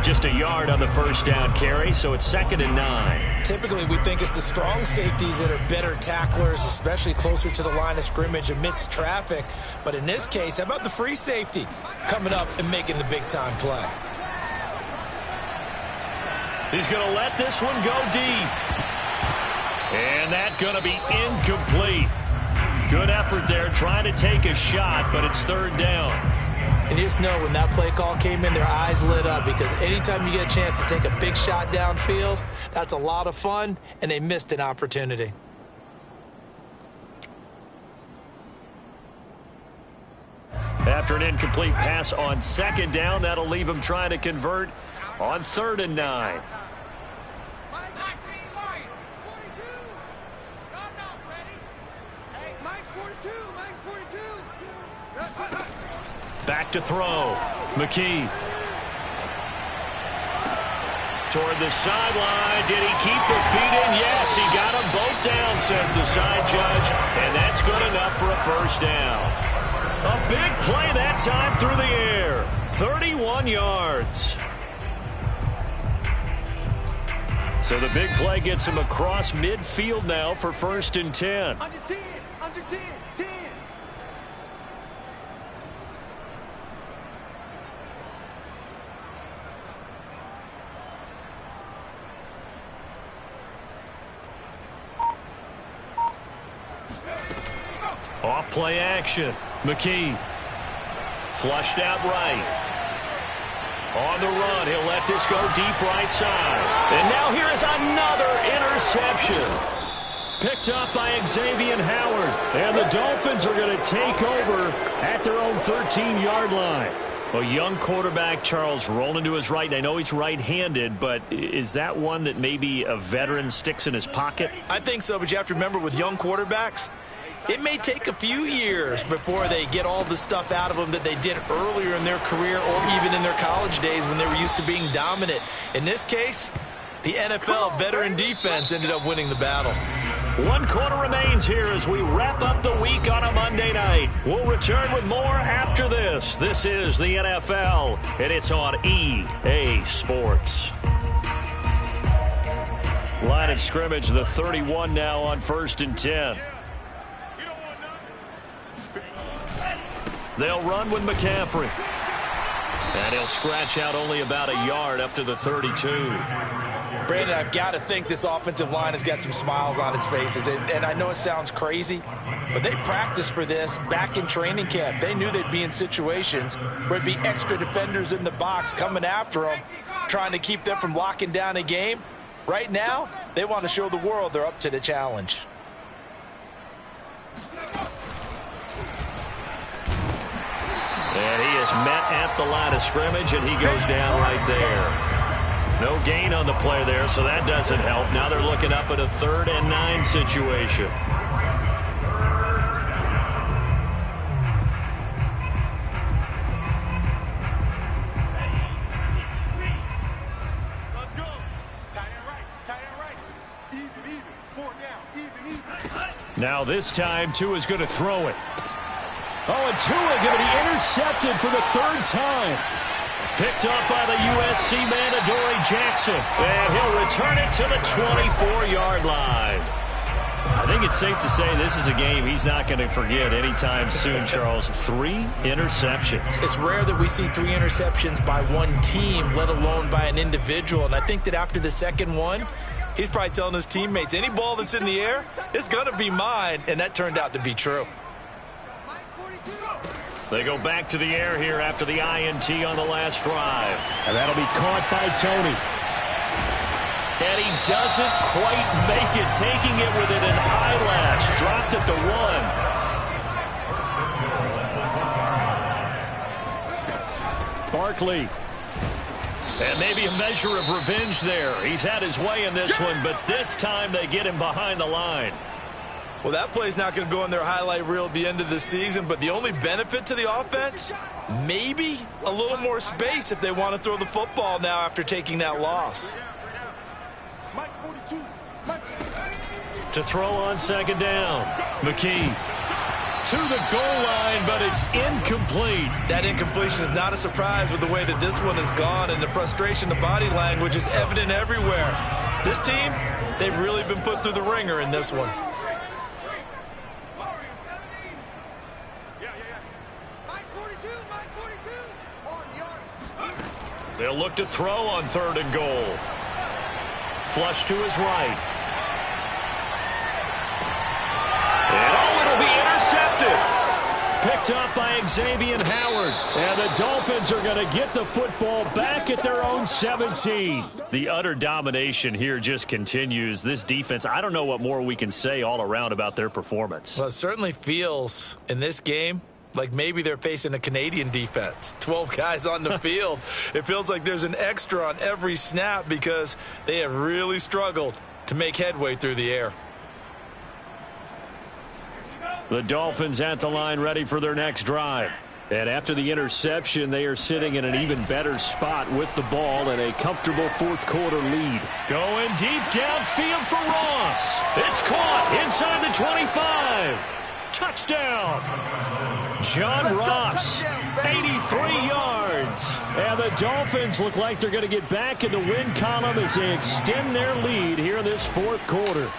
Just a yard on the first down carry, so it's 2nd and 9. Typically, we think it's the strong safeties that are better tacklers, especially closer to the line of scrimmage amidst traffic. But in this case, how about the free safety coming up and making the big-time play? He's going to let this one go deep. And that's going to be incomplete. Good effort there, trying to take a shot, but it's 3rd down. And you just know when that play call came in, their eyes lit up, because anytime you get a chance to take a big shot downfield, that's a lot of fun, and they missed an opportunity. After an incomplete pass on 2nd down, that'll leave him trying to convert on 3rd and 9. Back to throw. McKee. Toward the sideline. Did he keep the feet in? Yes, he got them both down, says the side judge. And that's good enough for a first down. A big play that time through the air. 31 yards. So the big play gets him across midfield now for 1st and 10. Under 10, under 10, 10. Off play action. McKee. Flushed out right. On the run, he'll let this go deep right side. And now here is another interception. Picked up by Xavier Howard. And the Dolphins are going to take over at their own 13-yard line. A young quarterback, Charles, rolling to his right. And I know he's right-handed, but is that one that maybe a veteran sticks in his pocket? I think so, but you have to remember with young quarterbacks, it may take a few years before they get all the stuff out of them that they did earlier in their career or even in their college days when they were used to being dominant. In this case, the NFL veteran defense ended up winning the battle. 1 quarter remains here as we wrap up the week on a Monday night. We'll return with more after this. This is the NFL, and it's on EA Sports. Line of scrimmage, the 31 now on 1st and 10. They'll run with McCaffrey. And he'll scratch out only about a yard up to the 32. Brandon, I've got to think this offensive line has got some smiles on its faces. And I know it sounds crazy, but they practiced for this back in training camp. They knew they'd be in situations where it'd be extra defenders in the box coming after them, trying to keep them from locking down a game. Right now, they want to show the world they're up to the challenge. And he is met at the line of scrimmage, and he goes down right there. No gain on the play there, so that doesn't help. Now they're looking up at a 3rd and 9 situation. Let's go. Tight end right, tight end right. Even, 4 down, even. Now this time, Tua's going to throw it. Oh, and Tua going to be intercepted for the 3rd time. Picked up by the USC man, Adoree Jackson. And he'll return it to the 24-yard line. I think it's safe to say this is a game he's not going to forget anytime soon, Charles. 3 interceptions. It's rare that we see 3 interceptions by one team, let alone by an individual. And I think that after the second one, He's probably telling his teammates, any ball that's in the air, it's going to be mine, and that turned out to be true. They go back to the air here after the INT on the last drive. And that'll be caught by Tony. And he doesn't quite make it, taking it within an eyelash. Dropped at the 1. Barkley. And maybe a measure of revenge there. He's had his way in this one, but this time they get him behind the line. Well, that play's not going to go in their highlight reel at the end of the season, but the only benefit to the offense, maybe a little more space if they want to throw the football now after taking that loss. To throw on second down. McKee to the goal line, but it's incomplete. That incompletion is not a surprise with the way that this one has gone, and the frustration, the body language is evident everywhere. This team, they've really been put through the ringer in this one. They'll look to throw on 3rd and goal. Flush to his right. And it'll be intercepted. Picked up by Xavier Howard. And the Dolphins are going to get the football back at their own 17. The utter domination here just continues. This defense, I don't know what more we can say all around about their performance. Well, it certainly feels in this game like maybe they're facing a Canadian defense. 12 guys on the field. It feels like there's an extra on every snap because they have really struggled to make headway through the air. The Dolphins at the line ready for their next drive. And after the interception, they are sitting in an even better spot with the ball and a comfortable 4th quarter lead. Going deep downfield for Ross. It's caught inside the 25. Touchdown. John Ross, 83 yards. And the Dolphins look like they're going to get back in the win column as they extend their lead here in this 4th quarter.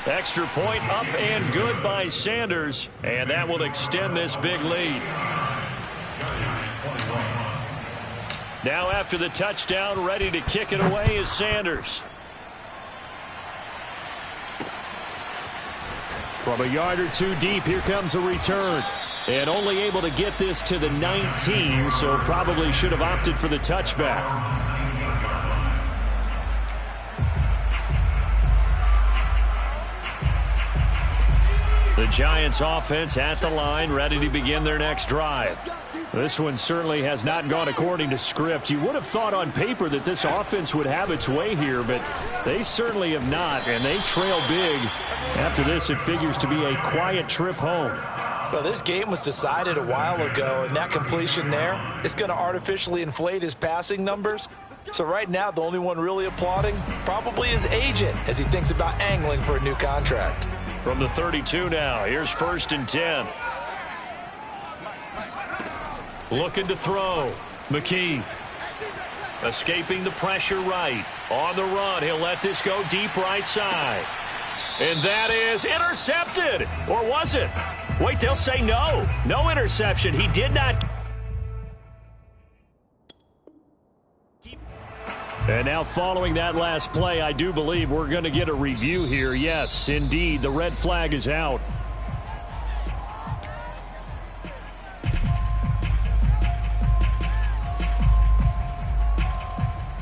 Extra point up and good by Sanders, and that will extend this big lead. Now after the touchdown, ready to kick it away is Sanders. From a yard or two deep, here comes a return. And only able to get this to the 19, so probably should have opted for the touchback. The Giants offense at the line, ready to begin their next drive. This one certainly has not gone according to script. You would have thought on paper that this offense would have its way here, but they certainly have not, and they trail big. After this, it figures to be a quiet trip home. Well, this game was decided a while ago, and that completion there is going to artificially inflate his passing numbers. So right now, the only one really applauding probably his agent as he thinks about angling for a new contract. From the 32 now, here's 1st and 10. Looking to throw. McKee. Escaping the pressure right. On the run, he'll let this go deep right side. And that is intercepted. Or was it? Wait, they'll say no. No interception. He did not. And now following that last play, I do believe we're going to get a review here. Yes, indeed, the red flag is out.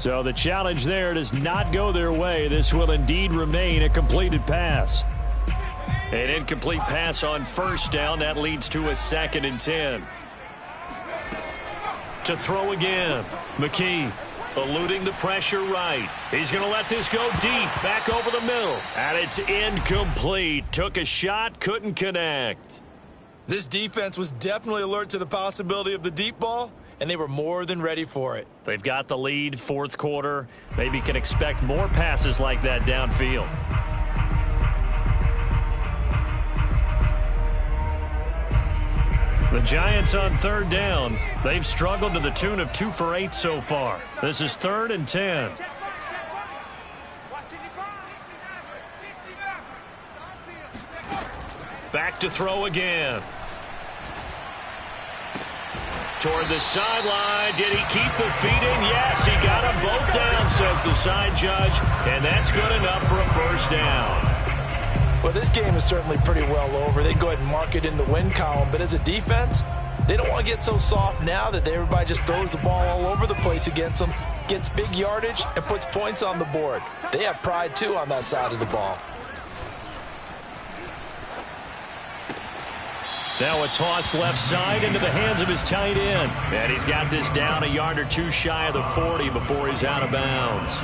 So the challenge there does not go their way. This will indeed remain a completed pass. An incomplete pass on 1st down. That leads to a 2nd and 10. To throw again. McKee. Eluding the pressure right. He's going to let this go deep, back over the middle. And it's incomplete. Took a shot, couldn't connect. This defense was definitely alert to the possibility of the deep ball, and they were more than ready for it. They've got the lead, 4th quarter. Maybe can expect more passes like that downfield. The Giants on 3rd down. They've struggled to the tune of 2 for 8 so far. This is 3rd and 10. Back to throw again. Toward the sideline. Did he keep the feet in? Yes, he got them both down, says the side judge. And that's good enough for a first down. Well, this game is certainly pretty well over. They can go ahead and mark it in the win column. But as a defense, they don't want to get so soft now that everybody just throws the ball all over the place against them, gets big yardage, and puts points on the board. They have pride, too, on that side of the ball. Now a toss left side into the hands of his tight end. And he's got this down a yard or two shy of the 40 before he's out of bounds.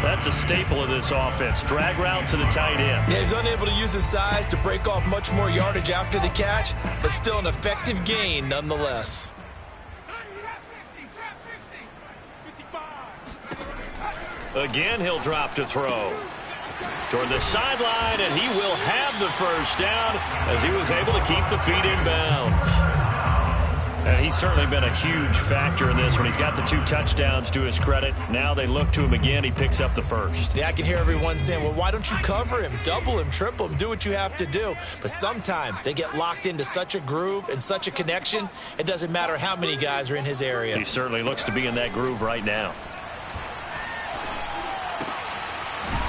That's a staple of this offense. Drag route to the tight end. Yeah, he's unable to use his size to break off much more yardage after the catch, but still an effective gain nonetheless. Again, he'll drop to throw. Toward the sideline, and he will have the first down as he was able to keep the feet in bounds. And he's certainly been a huge factor in this when he's got the 2 touchdowns to his credit. Now they look to him again. He picks up the first. Yeah, I can hear everyone saying, well, why don't you cover him, double him, triple him, do what you have to do. But sometimes they get locked into such a groove and such a connection, it doesn't matter how many guys are in his area. He certainly looks to be in that groove right now.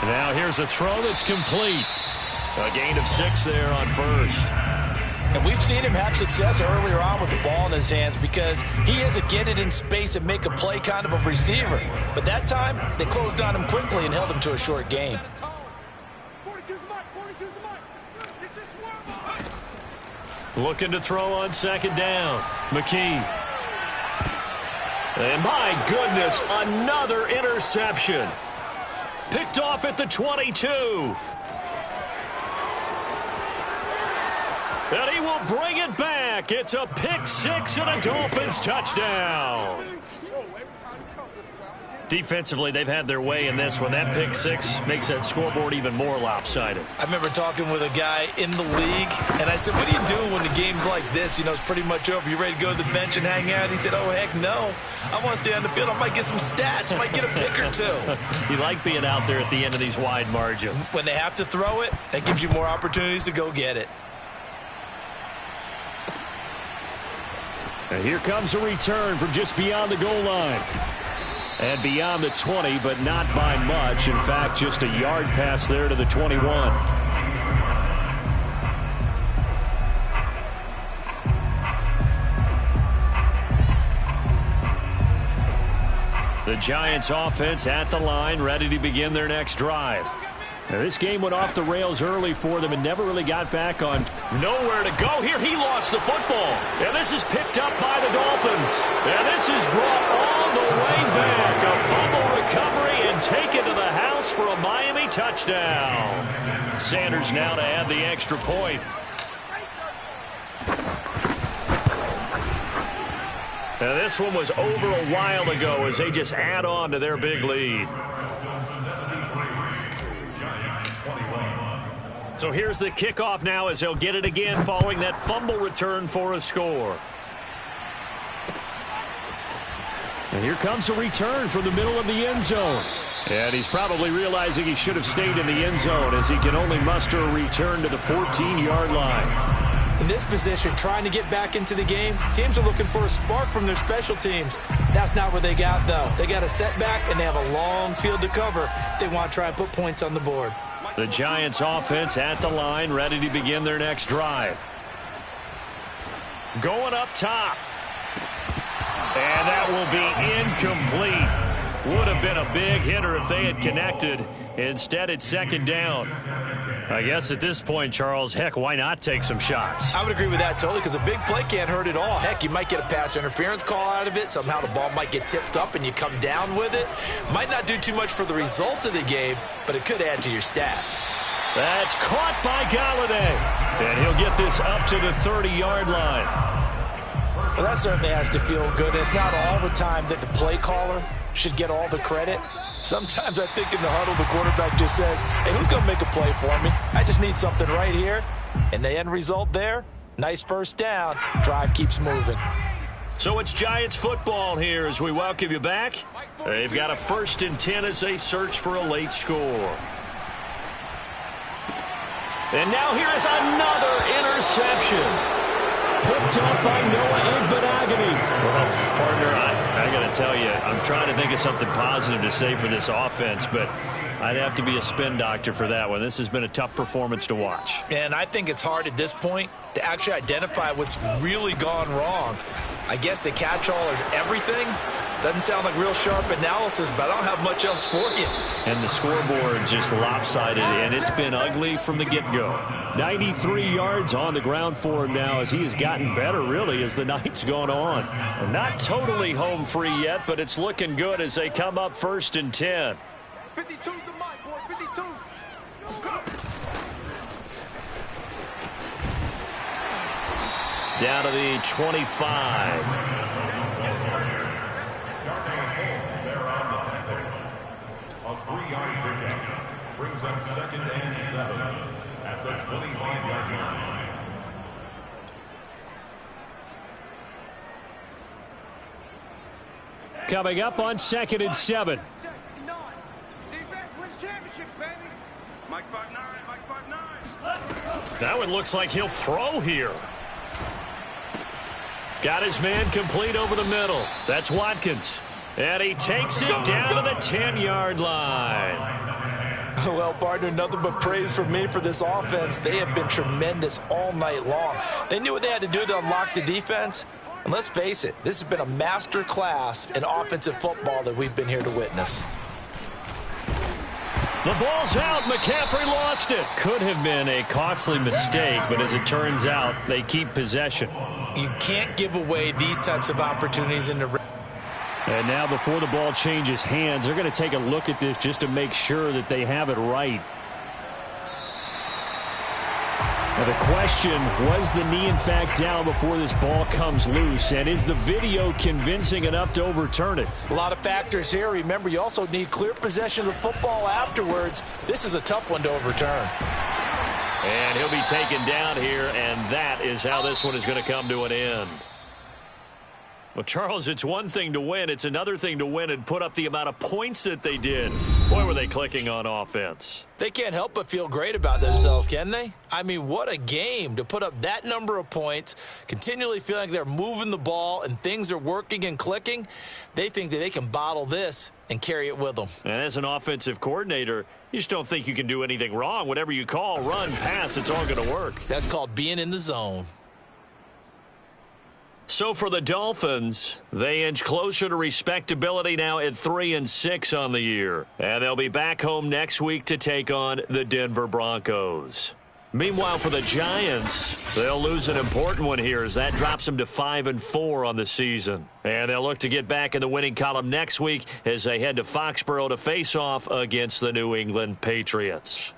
Now here's a throw that's complete. A gain of 6 there on first. And we've seen him have success earlier on with the ball in his hands because he is a get it in space and make a play kind of a receiver. But that time, they closed on him quickly and held him to a short gain. Looking to throw on second down. McKee. And my goodness, another interception. Picked off at the 22. And he will bring it back. It's a pick 6 and a Dolphins touchdown. Defensively, they've had their way in this one. That pick 6 makes that scoreboard even more lopsided. I remember talking with a guy in the league, and I said, what do you do when the game's like this? You know, it's pretty much over. You ready to go to the bench and hang out? He said, oh, heck no. I want to stay on the field. I might get some stats. I might get a pick or 2. You like being out there at the end of these wide margins. When they have to throw it, that gives you more opportunities to go get it. And here comes a return from just beyond the goal line. And beyond the 20, but not by much. In fact, just a yard pass there to the 21. The Giants offense at the line, ready to begin their next drive. Now, this game went off the rails early for them and never really got back on. Nowhere to go here. He lost the football. And this is picked up by the Dolphins. And this is brought all the way back. A fumble recovery and taken to the house for a Miami touchdown. Sanders now to add the extra point. Now, this one was over a while ago as they just add on to their big lead. So here's the kickoff now as they'll get it again following that fumble return for a score. And here comes a return from the middle of the end zone. And he's probably realizing he should have stayed in the end zone as he can only muster a return to the 14-yard line. In this position, trying to get back into the game, teams are looking for a spark from their special teams. That's not what they got, though. They got a setback, and they have a long field to cover if they want to try and put points on the board. The Giants offense at the line, ready to begin their next drive. Going up top. And that will be incomplete. Would have been a big hitter if they had connected. Instead, it's second down. I guess at this point, Charles, heck, why not take some shots? I would agree with that totally because a big play can't hurt at all. Heck, you might get a pass interference call out of it. Somehow the ball might get tipped up and you come down with it. Might not do too much for the result of the game, but it could add to your stats. That's caught by Galladay. And he'll get this up to the 30-yard line. Well, that certainly has to feel good. It's not all the time that the play caller should get all the credit. Sometimes I think in the huddle, the quarterback just says, hey, who's going to make a play for me? I just need something right here. And the end result there, nice first down. Drive keeps moving. So it's Giants football here as we welcome you back. They've got a 1st and 10 as they search for a late score. And now here is another interception. Picked up by Noah Igbenogany. Well, partner, I got to tell you, I'm trying to think of something positive to say for this offense, but I'd have to be a spin doctor for that one. This has been a tough performance to watch. And I think it's hard at this point to actually identify what's really gone wrong. I guess the catch-all is everything. Doesn't sound like real sharp analysis, but I don't have much else for you. And the scoreboard just lopsided, and it's been ugly from the get-go. 93 yards on the ground for him now as he has gotten better, really, as the night's gone on. Not totally home free yet, but it's looking good as they come up 1st and 10. 52's the mic, boys. 52. Down to the 25. A 3-yard pickup brings up 2nd and 7 at the 25-yard line. Coming up on 2nd and 7. Defense wins championships, baby. Mike's 5'9", Mike's 5'9". That one looks like he'll throw here. Got his man complete over the middle. That's Watkins. And he takes it down to the 10-yard line. Well, partner, nothing but praise from me for this offense. They have been tremendous all night long. They knew what they had to do to unlock the defense. And let's face it, this has been a master class in offensive football that we've been here to witness. The ball's out. McCaffrey lost it. Could have been a costly mistake, but as it turns out, they keep possession. You can't give away these types of opportunities in the red. And now before the ball changes hands, they're going to take a look at this just to make sure that they have it right. Now the question, was the knee in fact down before this ball comes loose? And is the video convincing enough to overturn it? A lot of factors here. Remember, you also need clear possession of the football afterwards. This is a tough one to overturn. And he'll be taken down here, and that is how this one is going to come to an end. Well, Charles, it's one thing to win. It's another thing to win and put up the amount of points that they did. Boy, were they clicking on offense. They can't help but feel great about themselves, can they? I mean, what a game to put up that number of points, continually feeling like they're moving the ball and things are working and clicking. They think that they can bottle this and carry it with them. And as an offensive coordinator, you just don't think you can do anything wrong. Whatever you call, run, pass, it's all going to work. That's called being in the zone. So for the Dolphins, they inch closer to respectability now at 3-6 on the year. And they'll be back home next week to take on the Denver Broncos. Meanwhile, for the Giants, they'll lose an important one here as that drops them to 5-4 on the season. And they'll look to get back in the winning column next week as they head to Foxborough to face off against the New England Patriots.